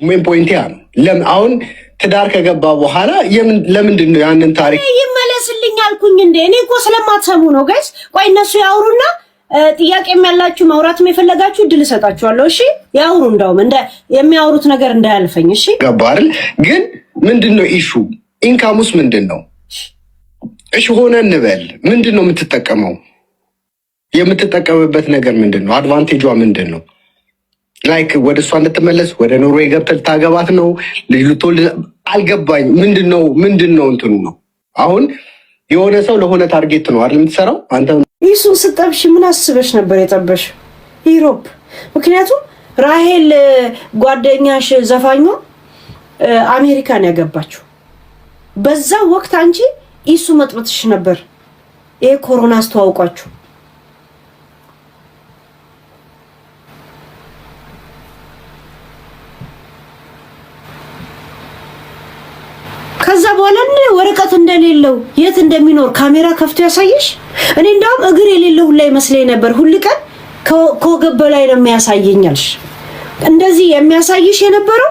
ምን ፖይንት ያ ነው አሁን ትዳር ከገባ በኋላ ለምንድን ነው ያንን ታሪክ ይመለስልኝ አልኩኝ እንዴ እኔ እኮ ስለማትሰሙ ነው ጋይስ ቆይ እነሱ ያውሩና ጥያቄም ያላችሁ ማውራትም የፈለጋችሁ ድል ሰጣችኋለሁ እሺ ያውሩ እንደውም እንደ የሚያወሩት ነገር እንዳያልፈኝ እሺ ገባ አይደል ግን ምንድነው ኢሹ ኢንካሙስ ምንድነው እሺ ሆነ እንበል ምንድነው የምትጠቀምበት ነገር ምንድነው አድቫንቴጇ ምንድነው ላይክ ወደ እሷ እንድትመለስ ወደ ኖርዌይ ገብተህ ታገባት ነው ልጅ ልትወልድ አልገባኝ ምንድነው እንትኑ ነው አሁን የሆነ ሰው ለሆነ ታርጌት ነው አይደል የምትሰራው አንተ ኢየሱስ ስጠብሽ ምን አስበሽ ነበር የጠበሽ ዩሮፕ ምክንያቱም ራሄል ጓደኛሽ ዘፋኙ አሜሪካን ያገባችሁ በዛ ወቅት አንቺ ኢሱ መጥበትሽ ነበር ይሄ ኮሮና አስተዋውቋችሁ ከዛ በኋላ ወረቀት እንደሌለው የት እንደሚኖር ካሜራ ከፍቶ ያሳይሽ እኔ እንደውም እግር የሌለው ላይ መስለኝ ነበር ሁሉ ቀን ከወገብ ላይ ነው የሚያሳየኛልሽ እንደዚህ የሚያሳይሽ የነበረው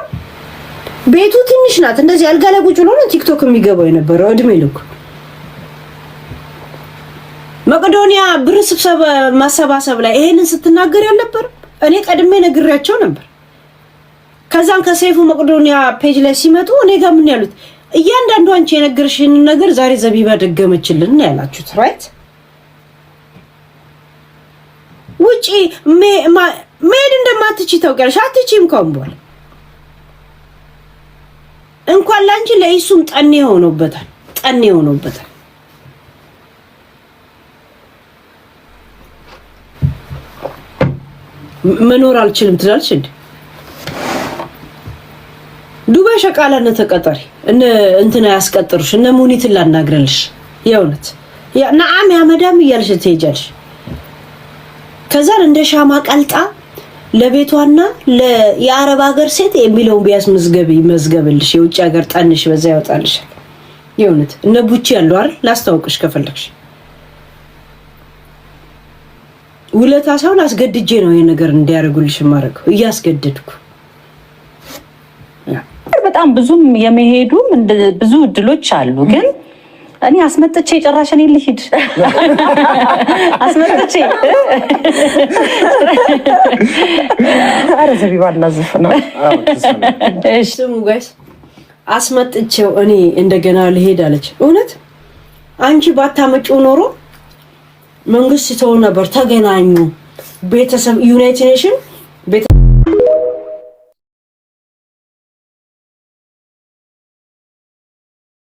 ቤቱ ትንሽ ናት እንደዚህ አልጋ ላይ ቁጭ ብሎ ነው ቲክቶክ የሚገባው የነበረው እድሜ ልኩ መቄዶንያ ብር ስብሰባ ማሰባሰብ ላይ ይሄንን ስትናገር ያልነበር እኔ ቀድሜ ነግሬያቸው ነበር ከዛን ከሰይፉ መቄዶንያ ፔጅ ላይ ሲመጡ እኔ ጋር ምን ያሉት እያንዳንዱ አንቺ የነገርሽን ነገር ዛሬ ዘቢባ ደገመችልን ያላችሁት ራይት ውጪ ሜድ እንደማትቺ ታውቂያለሽ አትቺም ኮምቦል እንኳን ላንቺ ለኢሱም ጠኔ ሆኖበታል መኖር አልችልም ትላለች እንዴ ዱባይ ሸቃላነ ተቀጠሪ እንትና ያስቀጥሩሽ እነ ሙኒትን ላናግረልሽ የውነት ያ ነዓም ያ መዳም እያልሽ ትሄጃለሽ ከዛን እንደ ሻማ ቀልጣ ለቤቷና ለየአረብ ሀገር ሴት የሚለው ቢያስ መዝገብልሽ የውጭ ሀገር ጣንሽ በዛ ያወጣልሽ የውነት እነ ቡቺ ያለው አይደል ላስታውቅሽ ከፈለግሽ ውለታ ሳይሆን አስገድጄ ነው ይሄ ነገር እንዲያርጉልሽ ማረከው እያስገደድኩ በጣም ብዙም የመሄዱም ብዙ እድሎች አሉ ግን እኔ አስመጥቼ ጨራሽን ልሂድ አስመጥቼ አረ ዘቢባ እናዝፍና እሺ ሙጋስ አስመጥቼው እኔ እንደገና ልሄድ አለች እውነት አንቺ ባታመጪው ኖሮ መንግስት ተው ነበር ተገናኙ ቤተሰብ ዩናይትድ ኔሽን